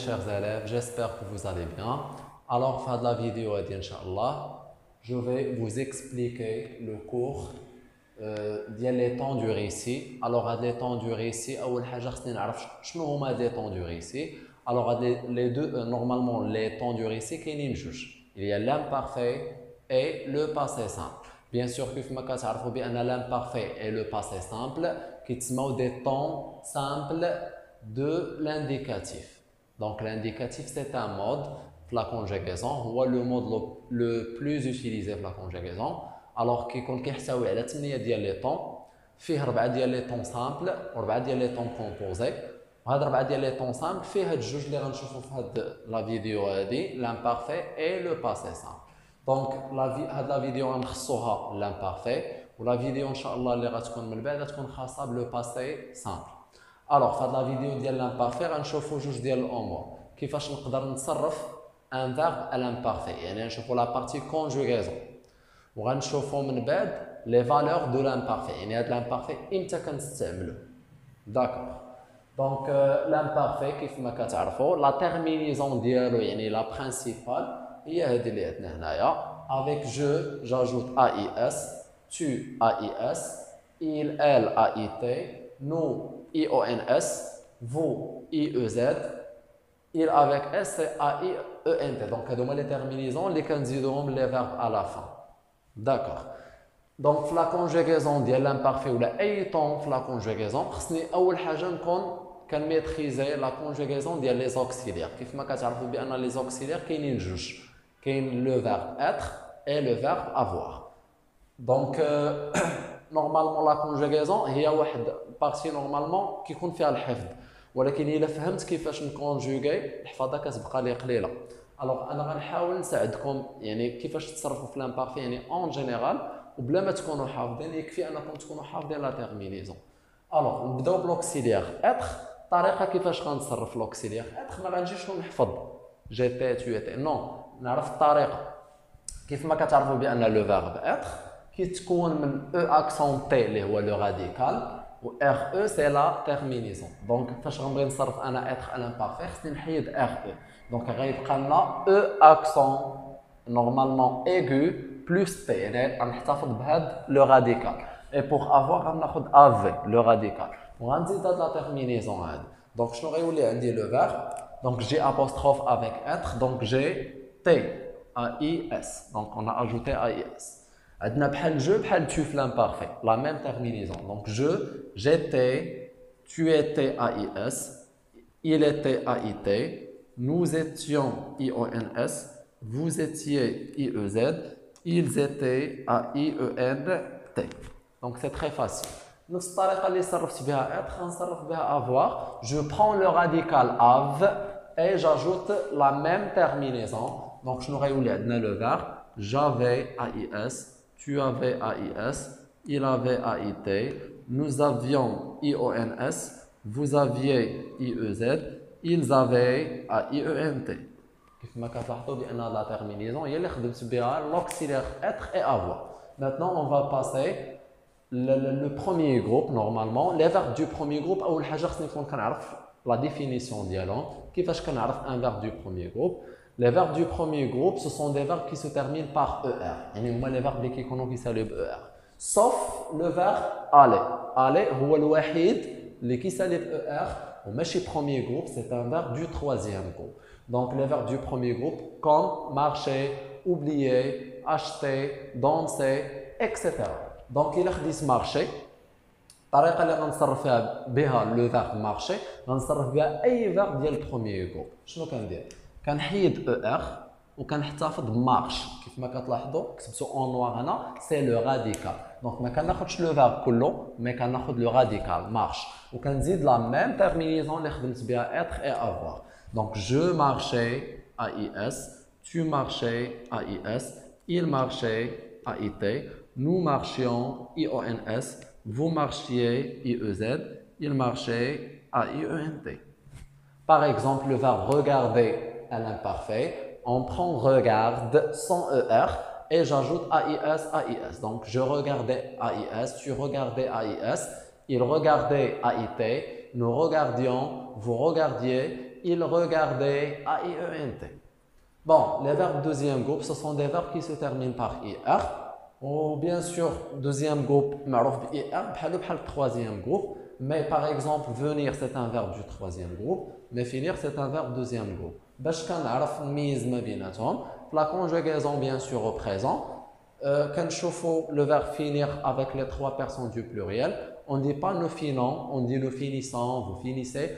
chers élèves, j'espère que vous allez bien. Alors, fin de la vidéo, Inch'Allah, je vais vous expliquer le cours les temps du récit. Alors, les temps du récit, أول حاجة خصني نعرف شنو هما les temps du récit. Alors, les deux, normalement, les temps du récit كاينين جوج. Il y a l'imparfait et le passé simple. Bien sûr, كيف ما كتعرفوا بأن l'imparfait et le passé simple كيتسموا des temps simples de l'indicatif. Donc l'indicatif c'est un mode de la conjugaison, هو le mode le plus utilisé في la conjugaison. Alors كيكون كيحتوي على 8 ديال لي طون، فيه 4 ديال لي طون سامبل و4 ديال لي طون كومبوزي. وهاد 4 ديال لي طون سامبل فيه هاد الجوج اللي غنشوفوا في هاد لا فيديو هادي، l'imparfait et le passé simple. دونك هاد لا فيديو غنخصوها l'imparfait، ولا فيديو ان شاء الله اللي غتكون من بعد غتكون خاصه بلو باسي سامبل. الوغ في هاد لا فيديو ديال l'imparfait غنشوفوا جوج ديال الامور كيفاش نقدر نتصرف ان فيرب l'imparfait، يعني نشوفوا لا بارتي كونجوغيزون، وغنشوفوا من بعد لي فالور دو l'imparfait، يعني هاد l'imparfait امتى كنستعملوه. داكوغ دونك l'imparfait كيف ما كتعرفوا لا تيرمينيزون ديالو يعني لا برينسيبال هي هادي اللي عندنا هنايا avec je j'ajoute AIS, tu AIS, il elle AIT, nous IONS, vous IEZ, il avec S c'est AIENT. Donc هادوما les terminaisons اللي كنزيدوهم les verbes à la fin. D'accord. Donc la conjugaison ديال l'imparfait ولا اي طون في la conjugaison خصني اول حاجه نكون كنميتريزي لا conjugaison ديال لي زوكسيليير. كيف ما كتعرفوا بان لي زوكسيليير كاينين جوج، كاين le verbe être et le verbe avoir. Donc normalement la conjugaison هي واحد بارتي نورمالمون كيكون فيها الحفظ، ولكن الا فهمت كيفاش نكونجوغي الحفاظه كتبقى لي قليله. الوغ انا غنحاول نساعدكم يعني كيفاش تصرفوا في l'imparfait يعني اون جينيرال وبلا ما تكونوا حافظين، يكفي انكم تكونوا حافظين لا تيرمينيزون. الوغ نبداو بلوكسيليير اتر. الطريقه كيفاش غنتصرف لوكسيليير اتر ما غنجيش ونحفظ جي تي تو تي، نو نعرف الطريقه. كيف ما كتعرفوا بان لو فيرب اتر كيتكون من او اكسون تي اللي هو لو راديكال و ار او سي لا تيرمينيزون. دونك فاش غنبغي نصرف انا اتر الامبارفي خصني نحيد ار او، دونك غيبقى لنا او اكسون نورمالمون ايغو بلس تي، يعني غنحتفظ بهاد لو راديكال. اي بوغ افوار غناخذ افي لو راديكال وغنزيد هاد لا تيرمينيزون هادي. دونك شنو غيولي عندي لو فيرب؟ دونك جي apostrophe avec être, donc j'ai T, AIS. Donc on a ajouté AIS. عندنا بحال جو بحال tu في l'imparfait, la même terminaison. Donc je, j'étais, tu étais AIS, il était AIT, nous étions IONS, vous étiez IEZ, ils étaient AIENT. Donc c'est très facile. نفس الطريقه اللي صرفت بها être غنصرف بها avoir. Je prends le radical av et j'ajoute la même terminaison. Donc شنو غيولي عندنا le verbe j'avais AIS, tu avais AIS, il avait AIT, nous avions IONS, vous aviez IEZ, ils avaient AIENT. كيف ما كتلاحظوا بان لا terminaison هي اللي خدمت بها l'auxiliaire être et avoir. Maintenant on va passer le premier groupe. Normalement les verbes du premier groupe اول حاجه خصني نكون كنعرف la définition ديالهم. كيفاش كنعرف un verbe du premier groupe؟ les verbes du premier groupe ce sont des verbes qui se terminent par er، يعني هما les verbes اللي كيكونوا كيساليو ب er sauf le verbe aller. aller هو الوحيد اللي كيسالي ب er وماشي premier groupe، c'est un verbe du troisième groupe. Donc les verbes du premier groupe comme marcher, oublier, acheter, danser, etc. Donc il خديت marcher، الطريقه اللي غنصرف فيها بها لو فيرب مارشي غنصرف بها اي فيرب ديال البروميير جروب. شنو كندير؟ كنحيد او ار وكنحتفظ بمارش. كيف ما كتلاحظوا كتبتو اون نوار هنا سي لو راديكال، دونك ما كناخذش لو فيرب كله مي كناخذ لو راديكال مارش وكنزيد لا ميم تيرمينيزون اللي خدمت بها اتر اي افوار. دونك جو مارشي AIS, tu marchais AIS, il marchait AIT, nous marchions IONS, vous marchiez IEZ, il marchait AIENT. Par exemple, le verbe regarder à l'imparfait, on prend regarde sans ER et j'ajoute AIS, AIS. Donc je regardais AIS, tu regardais AIS, il regardait AIT, nous regardions, vous regardiez, il regardait, A-I-E-N-T. Bon, les verbes deuxième groupe, ce sont des verbes qui se terminent par IR. Ou bien sûr, deuxième groupe, معروف IR, بحال troisième groupe. Mais par exemple, venir, c'est un verbe du troisième groupe. Mais finir, c'est un verbe deuxième groupe. باش كنعرف نميز ما بيناتهم. La conjugaison, bien sûr, au présent. كنشوفوا le verbe finir avec les trois personnes du pluriel. On ne dit pas nous finons, on dit nous finissons, vous finissez.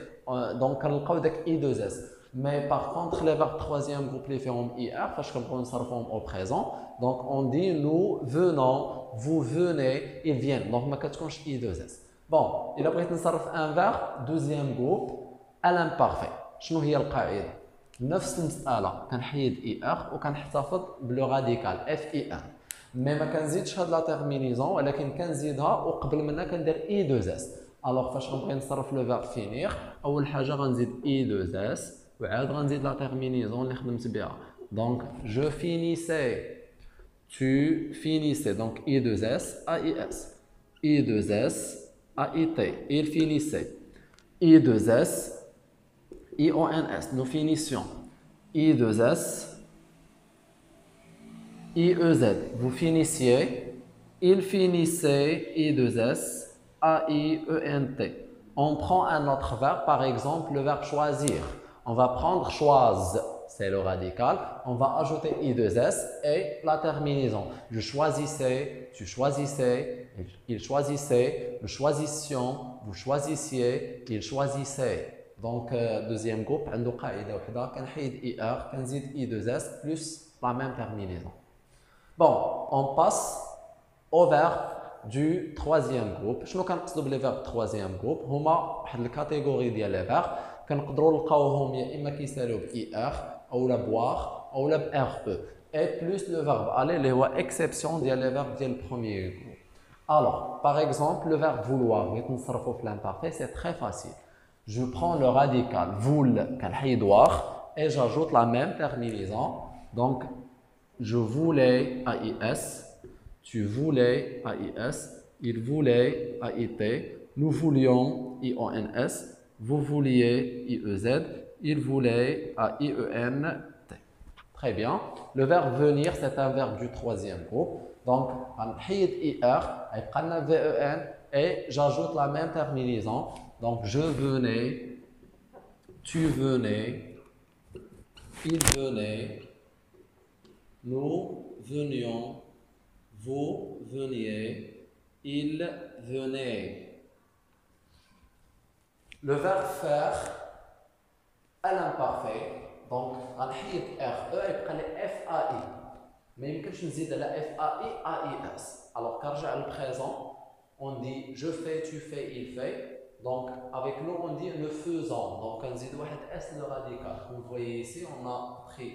Donc, on a I2S. Mais par contre, les verbes troisième groupe, les fermes IR, parce qu'on se reforme au présent. Donc, on dit nous venons, vous venez, ils viennent. Donc, ma كتكونش I2S. Bon, il a pris un verbe deuxième groupe à l'imparfait. شنو هي القاعدة؟ نفس المسألة كنحيد IR وكنحتفظ بلو راديكال FIN. مي ما كنزيدش هاد لا تيرمينيزون ولكن كنزيدها وقبل منها كندير I2S. الوغ فاش غنبغي نصرف لو فيرب فينير اول حاجه غنزيد I2S وعاد غنزيد لا تيرمينيزون اللي خدمت بها. دونك جو فينيسي tu finissais donc I2S AIS I2S AIT il finissait I2S IONS nous finissions I2S IEZ vous finissiez il finissait I2S AIENT. On prend un autre verbe, par exemple le verbe choisir. On va prendre choise, c'est le radical. On va ajouter I2S et la terminaison. Je choisissais, tu choisissais, il choisissait, nous choisissions, vous choisissiez, il choisissait. Donc, deuxième groupe, on a قاعدة كنحيد IR, كنزيد I2S plus la même terminaison. Bon, on passe au verbe du troisième groupe. شنو كنقصدوا بلي فيرب troisième groupe هما واحد الكاتيجوري ديال لي فيرب كنقدروا نلقاوهم يا اما كيسالوا ب ER او لا بوار او لا ب RE et plus le verbe aller اللي هو exception ديال لي فيرب ديال البروميير groupe. Alors, par exemple, le verbe vouloir بغيت نصرفو في l'imparfait, c'est très facile. Je prends le radical voul كنحيدوار et j'ajoute la même terminaison. Donc, je voulais AIS, tu voulais AIS, il voulait AIT, nous voulions IONS, vous vouliez IEZ, il voulait AIENT. Très bien. Le verbe venir, c'est un verbe du troisième groupe. Donc, on حيد IR, on VEN et j'ajoute la même terminaison. Donc, je venais, tu venais, il venait, nous venions, vous veniez, il venait. Le verbe faire à l'imparfait, donc غنحيد RE يبقى لي FAI. ما يمكنش نزيد على FAI AIS. Alors كنرجع للبريزون on dit je fais, tu fais, il fait. Donc avec nous on dit le faisant. Donc on dit واحد S le radical. Comme vous voyez ici on a pris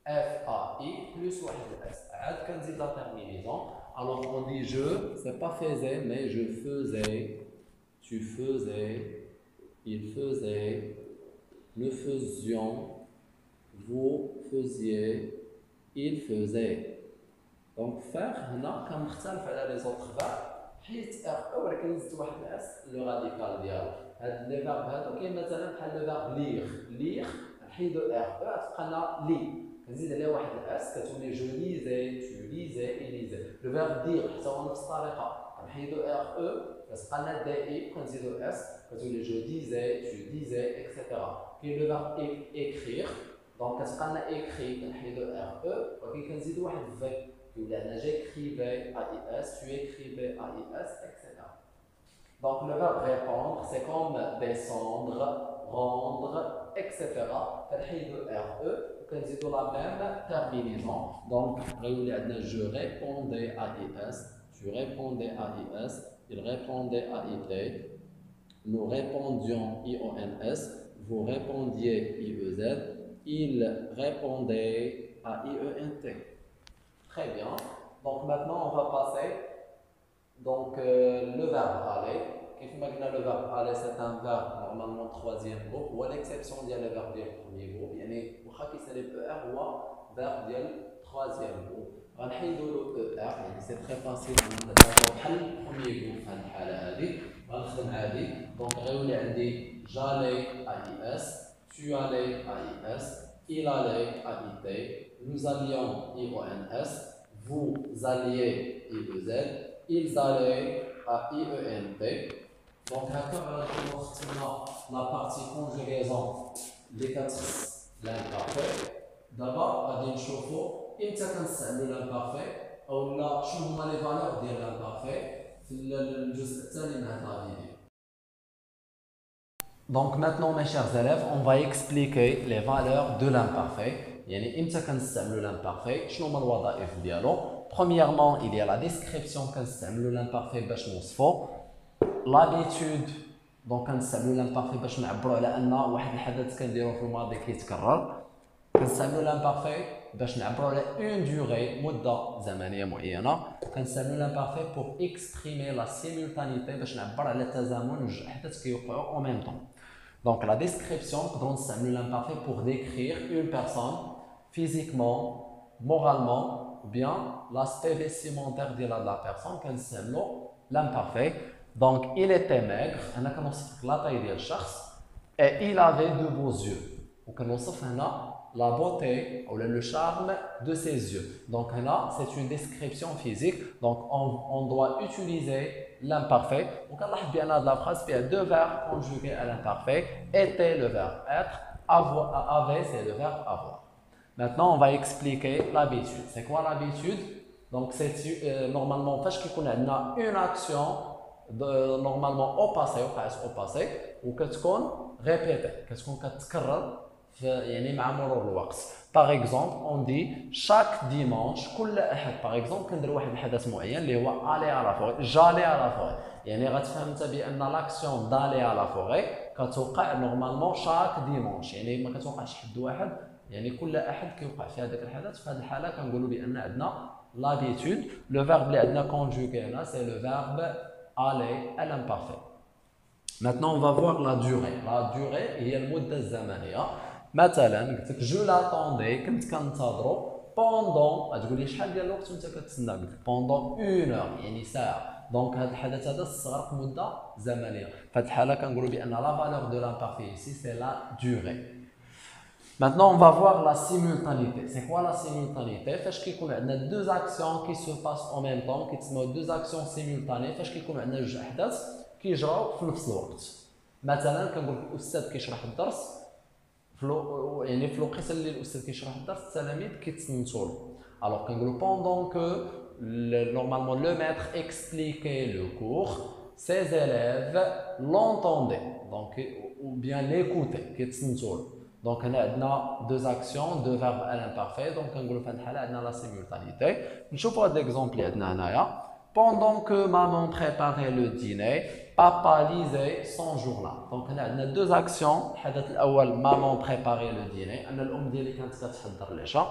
FAI plus واحد S. عاد كنزيد la terminaison. Alors on dit je, c'est pas faisait mais je faisais, tu faisais, il faisait, nous faisions, vous faisiez, il faisait. Donc faire هنا كنختلف على les autres verbes حيت RE ولكن زدت واحد اس لو راديكال ديالو. هاد لي فيرب هادو كاين مثلا بحال لو فيرب ليغ نحيدو RE غتبقى لنا لي نزيد عليه واحد اس كتولي جو ليزي tu lisais il lisait. لو فيرب دير حتى هو نفس الطريقه كنحيدو RE كتبقى لنا DI كنزيدو اس كتولي جو disais tu disais etc. كاين لو فيرب écrire دونك كتبقى لنا écrit كنحيدو RE ولكن كنزيدو واحد في كيولي عندنا j'écrivais AIS tu écrivais AIS etc. Donc le verbe répondre c'est comme descendre rendre etc. كنحيدو RE وكنزيدو la même terminaison. Donc غيولي عندنا je répondais AIS tu répondais AIS il répondait AIT nous répondions IONS vous répondiez IEZ il répondait AIENT. Très bien. Donc maintenant on va passer donc le verbe aller. Comme on a dit le verbe aller c'est un verbe normalement troisième groupe ou à l'exception du verbe du premier groupe. يعني واخا كيسالي ER هو verbe ديال troisième groupe. غنحيدو له ER يعني c'est très facile نديرو بحال premier groupe في هذه الحالة هذه غنخدم عادي. Donc غيولي عندي j'allais AIS tu allais à IS, il allait à IT, nous allions IONS, vous alliez IEZ, ils allaient à IENT. Donc, la partie conjugaison des quatre l'imparfait. D'abord, on va نشوفوا امتى كنستعملوا l'imparfait او لا شنو هما لي فالور ديال l'imparfait في الجزء الثاني من هذا الفيديو. Donc maintenant mes chers élèves, on va expliquer les valeurs de l'imparfait. يعني امتى كنستعملوا l'imparfait شنو هما الوظائف ديالو. Premièrement, il y a la description كنستعملوا l'imparfait باش نوصفوا. L'habitude دونك كنستعملوا l'imparfait باش نعبروا على ان واحد الحدث كنديروه في الماضي كيتكرر. كنستعملوا l'imparfait باش نعبروا على اون ديوغي مده زمنيه معينه. كنستعملوا l'imparfait pour exprimer la simultanéité باش نعبر على تزامن جوج احداث كيوقعوا en même temps. Donc la description نقدروا نستعملوا l'imparfait pour décrire une personne physiquement, moralement ou bien l'aspect vestimentaire de la personne. كنستعملوا l'imparfait. Donc il était maigre, انا كنوصف la taille ديال الشخص et il avait de beaux yeux. وكنوصف هنا la beauté ou le charme de ses yeux. Donc là, c'est une description physique. Donc on doit utiliser l'imparfait. Donc on a la phrase qui a deux verbes conjugués à l'imparfait. Était le verbe être, avait c'est le verbe avoir. Maintenant, on va expliquer l'habitude. C'est quoi l'habitude? Donc c'est normalement quand on a une action normalement au passé ou que tu répéter, qu'est-ce qu'on تكرر يعني مع مرور الوقت. Par exemple, on dit chaque dimanche كل أحد. Par exemple, كندير واحد الحدث معين اللي هو aller à la forêt, j'allais à la forêt. يعني غتفهم انت بأن l'action d'aller à la forêt كتوقع normalement chaque dimanche. يعني ما كتوقعش حد واحد، يعني كل أحد كيوقع في هذاك الحدث. في هذه الحالة كنقولوا بأن عندنا l'habitude. Le verbe اللي عندنا conjugué هنا c'est le verbe aller à l'imparfait. Maintenant, on va voir la durée. La durée هي المدة الزمنية. مثلا قلت لك جو لاطوندي كنت كنتظرو بوندون، غتقول لي شحال ديال الوقت وانت كتسنى؟ قلت لك بوندون اون اور يعني ساعه. دونك هذا الحدث هذا استغرق مده زمنيه. في هذه الحاله كنقولوا بان لا فالور دو l'imparfait ici c'est la durée. Maintenant on va voir la simultanéité. C'est quoi la simultanéité؟ فاش كيكون عندنا deux actions qui se passent en même temps كيتسموا deux actions simultanées. فاش كيكون عندنا جوج احداث كيجراو في نفس الوقت. مثلا كنقول لك الاستاذ كيشرح الدرس يعني في الوقيته اللي الاستاذ كيشرح الدرس التلاميذ كيتصنتوا له. alors كنقولوا pendant que normalement le maître expliquait le cours ses élèves l'entendaient donc ou bien l'écoutaient كيتصنتوا له. donc هنا عندنا deux actions deux verbes à l'imparfait. donc كنقولوا في هذه الحاله عندنا la simultanéité. نشوفوا هذا l'exemple اللي عندنا هنايا. pendant que maman préparait le dîner papa lisait son journal. Donc هنا عندنا deux actions. الحدث الاول maman préparait le dîner، انا الام ديالي كانت كتحضر العشاء.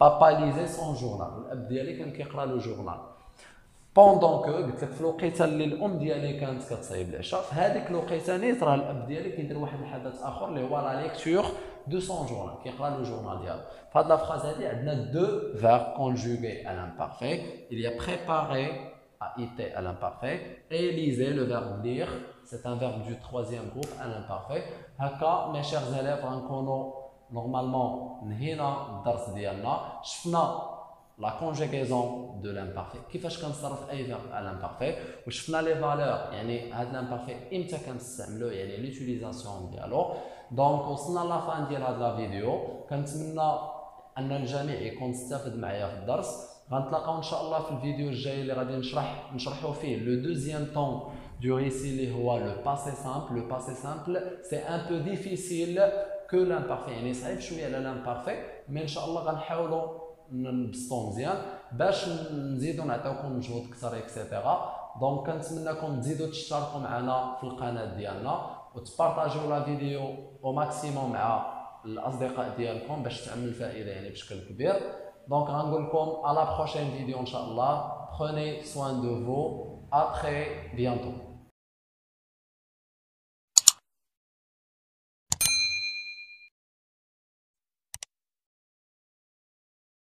papa lisait son journal، الاب ديالي كان كيقرا لو جورنال. pendant que قلت لك في الوقيته اللي الام ديالي كانت كتصايب العشاء، في هذيك الوقيته نيت راه الاب ديالي كيدير واحد الحدث اخر اللي هو لا ليكتور دو سون جورنال، كيقرا لو جورنال ديالو. في هذه الفراز هذه عندنا deux verbes conjugués à l'imparfait. il y a préparé à été à l'imparfait et lisez le verbe lire, c'est un verbe du troisième groupe à l'imparfait. هكا mes chers élèves غنكونوا normalement نهينا الدرس ديالنا. شفنا la conjugaison de l'imparfait كيفاش كنصرف اي verbe à l'imparfait، وشفنا لي فالور يعني هذا l'imparfait امتى كنستعملو يعني ليوتيليزاسيون ديالو. دونك وصلنا لافان ديال هذا لا فيديو. كنتمنى ان الجميع يكون استفاد معايا في الدرس. غنتلاقاو ان شاء الله في الفيديو الجاي اللي غادي نشرحوا فيه لو دوزيام طون دو ريسي اللي هو لو باسي سامبل. لو باسي سامبل سي ان بو ديفيسيل كو لامبارفي، يعني صعيب شويه على لامبارفي، مي ان شاء الله غنحاولوا نبسطو مزيان باش نزيدو نعطيوكم مجهود اكثر اكسيتيرا. دونك كنتمنىكم تزيدوا تشتركوا معنا في القناه ديالنا وتبارطاجيو لا فيديو او ماكسيموم مع الاصدقاء ديالكم باش تعمل الفائده يعني بشكل كبير. Donc, à la prochaine vidéo, Inch'Allah. Prenez soin de vous. À très bientôt.